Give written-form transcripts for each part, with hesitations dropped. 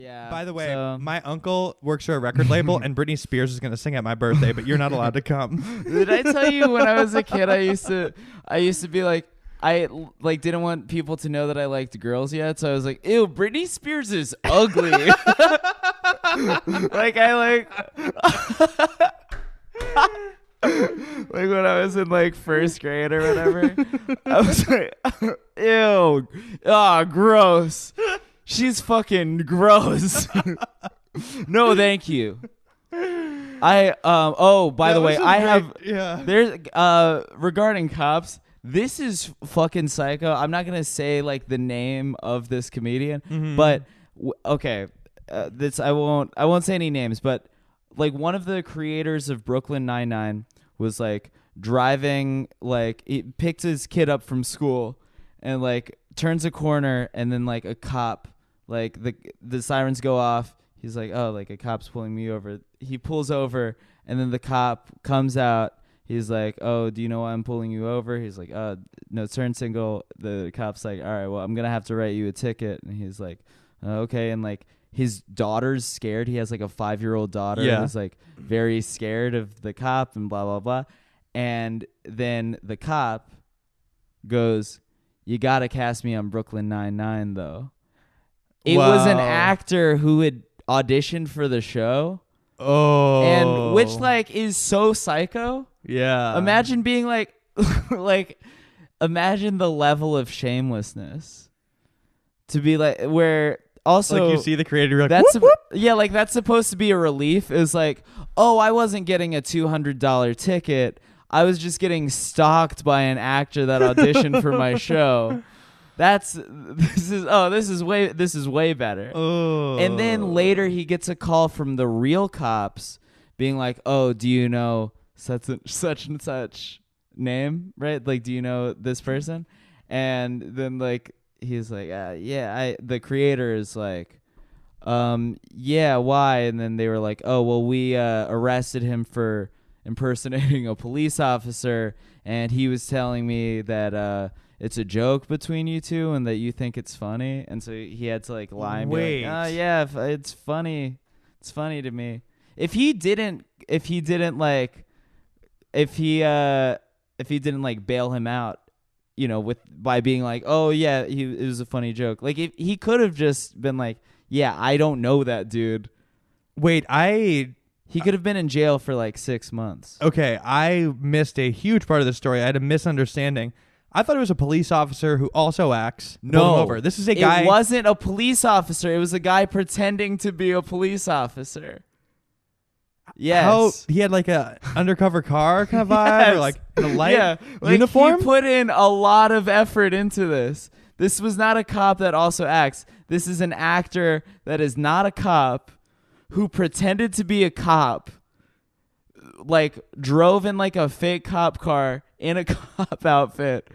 Yeah. By the way, so- my uncle works for a record label, and Britney Spears is going to sing at my birthday, but you're not allowed to come. Did I tell you when I was a kid I used to be like I like didn't want people to know that I liked girls yet, so I was like, "Ew, Britney Spears is ugly." Like I like when I was in like first grade or whatever, I was like, "Ew, gross. She's fucking gross." No, thank you. By the way, I have there's regarding cops. This is fucking psycho. I'm not gonna say like the name of this comedian, but okay, this I won't say any names, but like one of the creators of Brooklyn Nine-Nine was like driving, like he picked his kid up from school and like turns a corner and then like a cop, like the sirens go off. He's like, oh, like a cop's pulling me over. He pulls over and then the cop comes out. He's like, oh, do you know why I'm pulling you over? He's like, no, turn single. The cop's like, all right, well, I'm going to have to write you a ticket. And he's like, okay. And like his daughter's scared. He has like a 5-year-old daughter who's like very scared of the cop and blah, blah, blah. And then the cop goes, you got to cast me on Brooklyn Nine-Nine, though. It was an actor who had auditioned for the show. Oh. And which like is so psycho. Yeah. Imagine being like, imagine the level of shamelessness to be like, where also like you see the creator, you're like, that's whoop, whoop. yeah, like that's supposed to be a relief. Is like, oh, I wasn't getting a $200 ticket. I was just getting stalked by an actor that auditioned for my show. This is way better. Oh. And then later he gets a call from the real cops being like, oh, do you know such and such name, right? Like, do you know this person? And then like he's like, the creator is like, yeah, why? And then they were like, oh, well, we arrested him for impersonating a police officer, and he was telling me that it's a joke between you two and that you think it's funny. And so he had to like lie and be like, yeah, it's funny. It's funny to me. If he didn't bail him out, you know, by being like, oh yeah, it was a funny joke. Like if he could have just been like, yeah, I don't know that dude. Wait, he could have been in jail for like 6 months. Okay, I missed a huge part of the story. I had a misunderstanding. I thought it was a police officer who also acts. No, over. This is a guy. It wasn't a police officer. It was a guy pretending to be a police officer. Yes. He had like a undercover car kind of vibe, or like a light uniform. He put in a lot of effort into this. This was not a cop that also acts. This is an actor that is not a cop who pretended to be a cop, like drove in like a fake cop car in a cop outfit,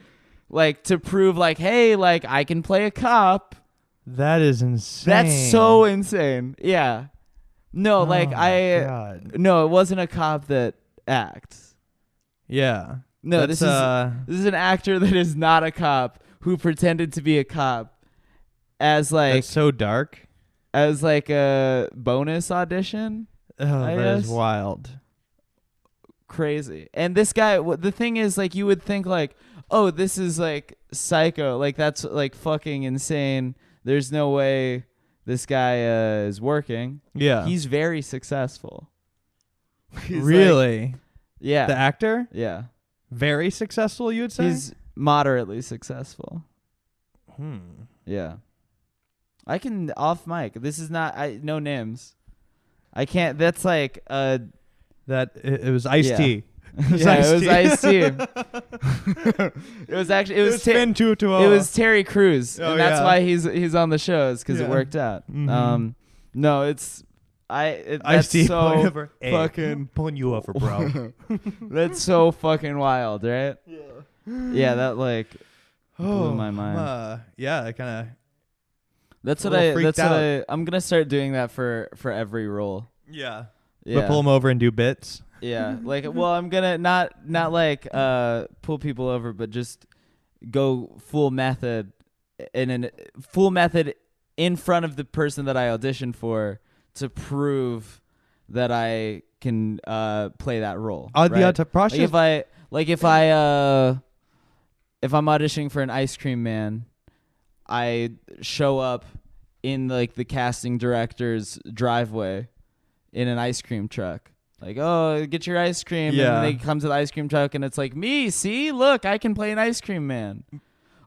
like to prove like, hey, like I can play a cop. That is insane. That's so insane. Yeah. No, no, it wasn't a cop that acts. Yeah. No, this is an actor that is not a cop who pretended to be a cop as like that's so dark. As like a bonus audition. Oh, that is wild. Crazy. And this guy, the thing is, like, you would think like, oh, this is like psycho, like that's like fucking insane. There's no way this guy is working. Yeah. He's very successful. Really? Like, yeah. The actor? Yeah. Very successful, you would say? He's moderately successful. Yeah. I can off mic. This is not no names. I can't. That's like that it was Ice-T. It was Ice-T. It was actually it was it was Terry Crews, and that's why he's on the shows because it worked out. Mm-hmm. No, it's that's Ice-T so fucking pulling you over, bro. That's so fucking wild, right? Yeah, that like blew my mind. I kind of. I'm gonna start doing that for every role. Yeah. Yeah. But pull them over and do bits. Yeah. Like, well, I'm gonna not like pull people over, but just go full method in front of the person that I auditioned for to prove that I can play that role. The process. If I'm auditioning for an ice cream man, I show up in like the casting director's driveway in an ice cream truck. Like, oh, get your ice cream. Yeah. And then they come to the ice cream truck and it's like, me, see, look, I can play an ice cream man.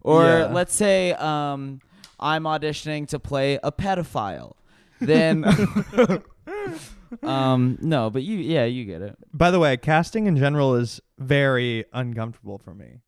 Or let's say I'm auditioning to play a pedophile. Then no, but you get it. By the way, casting in general is very uncomfortable for me.